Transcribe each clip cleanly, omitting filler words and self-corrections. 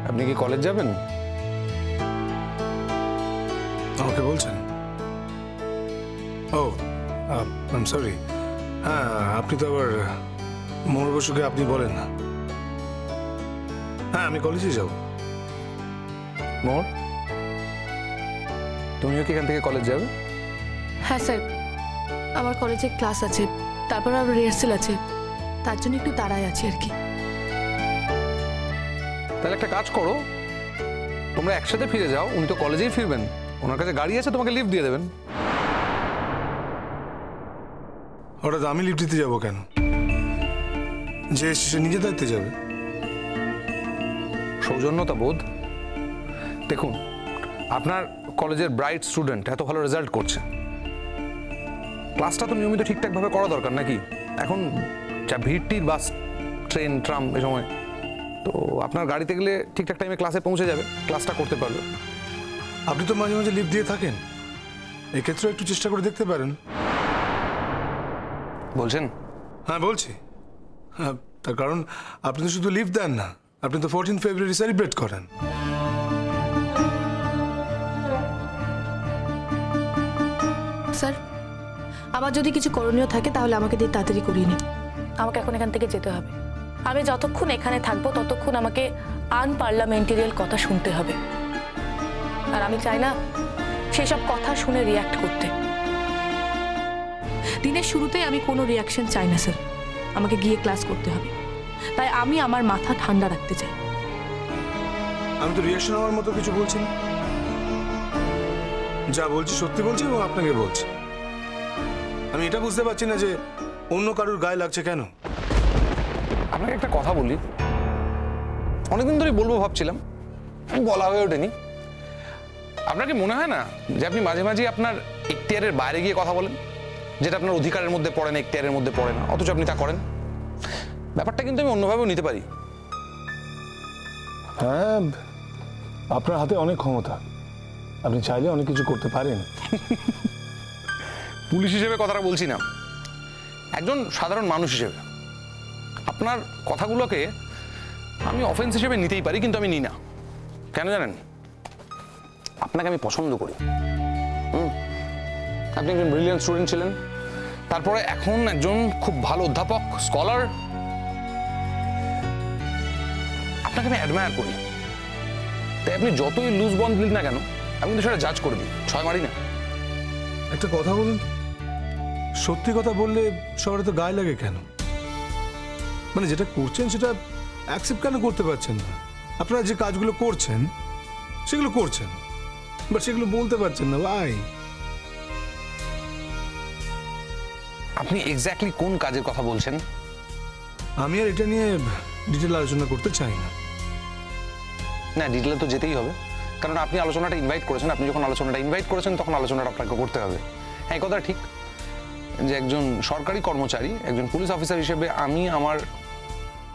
আপনি কি কলেজ যাবেন? আমাকে বলছেন? ও আই এম সরি। হ্যাঁ, আপনি তো আবার মোর বসুকে আপনি বলেন না। হ্যাঁ, আমি কলেজে যাব। মোর, তুমিও কি এখান থেকে কলেজ যাবে? হ্যাঁ স্যার, আমার কলেজে ক্লাস আছে, তারপর আবার রিহার্সেল আছে, তার জন্য একটু তাড়ায় আছি আর কি। তাহলে একটা কাজ করো, তোমরা একসাথে ফিরে যাও। উনি তো কলেজেই ফিরবেন, ওনার কাছে গাড়ি আছে, তোমাকে লিফট দিয়ে দেবেন। হঠাৎ আমি লিফট দিতে যাবো কেন? যে সে নিজে দায়িত্বে যাবে। সৌজন্যতা বোধ। দেখুন, আপনার কলেজের ব্রাইট স্টুডেন্ট এত ভালো রেজাল্ট করছে, ক্লাসটা তো নিয়মিত ঠিকঠাকভাবে করা দরকার নাকি? এখন যা ভিড়টির বাস, ট্রেন, ট্রাম এই সময়, তো আপনার গাড়িতে গেলে ঠিকঠাক টাইমে ক্লাসে পৌঁছে যাবে, ক্লাসটা করতে পারবে। আপনি তো মাঝে মাঝে লিফট দিয়ে থাকেন, এক্ষেত্রে একটু চেষ্টা করে দেখতে পারেন। বলছেন? হ্যাঁ বলছি। হ্যাঁ, তার কারণ আপনি তো শুধু লিফট দেন না, আপনি তো 14 ফেব্রুয়ারি সেলিব্রেট করেন। স্যার, আমার যদি কিছু করণীয় থাকে তাহলে আমাকে দিয়ে তাড়াতাড়ি করিয়ে নিন। আমাকে এখন এখান থেকে যেতে হবে। আমি যতক্ষণ এখানে থাকবো ততক্ষণ আমাকে আনপার্লামেন্টারিয়াল কথা শুনতে হবে, আর আমি চাই না সেসব কথা শুনে রিয়াক্ট করতে। দিনের শুরুতেই আমি কোনো রিয়াকশন চাই না স্যার, আমাকে গিয়ে ক্লাস করতে হবে। তাই আমি আমার মাথা ঠান্ডা রাখতে চাই। আমি তো রিয়াকশন হওয়ার মতো কিছু বলছি না, যা বলছি সত্যি বলছি এবং আপনাকে বলছি। আমি এটা বুঝতে পারছি না যে অন্য কারুর গায়ে লাগছে কেন। আপনাকে একটা কথা বলি, অনেকদিন ধরেই বলবো ভাবছিলাম, বলা হয়ে ওঠেনি। আপনার কি মনে হয় না যে আপনি মাঝে মাঝে আপনার এখতিয়ারের বাইরে গিয়ে কথা বলেন, যেটা আপনার অধিকারের মধ্যে পড়ে না, এখতিয়ারের মধ্যে পড়ে না, অথচ আপনি তা করেন? ব্যাপারটা কিন্তু আমি অন্যভাবেও নিতে পারি। হ্যাঁ, আপনার হাতে অনেক ক্ষমতা, আপনি চাইলে অনেক কিছু করতে পারেন। পুলিশ হিসেবে কথাটা বলছি না, একজন সাধারণ মানুষ হিসেবে আপনার কথাগুলোকে আমি অফেন্স হিসেবে নিতেই পারি, কিন্তু আমি নিই না। কেন জানেন? আপনাকে আমি পছন্দ করি। আপনি একজন ব্রিলিয়ান্ট স্টুডেন্ট ছিলেন, তারপরে এখন একজন খুব ভালো অধ্যাপক, স্কলার। আপনাকে আমি অ্যাডমায়ার করি, তাই আপনি যতই লুজ বন্ধ দিন না কেন, আমি কিন্তু সেটা জাজ করে দিই, ছয় মারি না। একটা কথা বলুন, সত্যি কথা বললে সবার তো গায়ে লাগে কেন? মানে যেটা করছেন সেটা অ্যাকসেপ্ট কেন করতে পারছেন না? আপনারা যে কাজগুলো করছেন সেগুলো করছেন, বাট সেগুলো বলতে পারছেন না। ভাই, আপনি এক্স্যাক্টলি কোন কাজের কথা বলছেন? আমি আর এটা নিয়ে ডিটেল আলোচনা করতে চাই না। না, ডিটেলে তো যেতেই হবে, কারণ আপনি আলোচনাটা ইনভাইট করেছেন। আপনি যখন আলোচনাটা ইনভাইট করেছেন তখন আলোচনাটা আপনাকে করতে হবে। হ্যাঁ, এই কথা ঠিক যে একজন সরকারি কর্মচারী, একজন পুলিশ অফিসার হিসেবে আমি আমার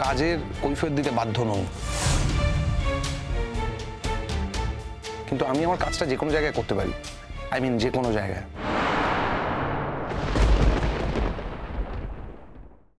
কাজের কৈফিয়ত দিতে বাধ্য নই, কিন্তু আমি আমার কাজটা যে কোনো জায়গায় করতে পারি। আই মিন যে কোনো জায়গায়।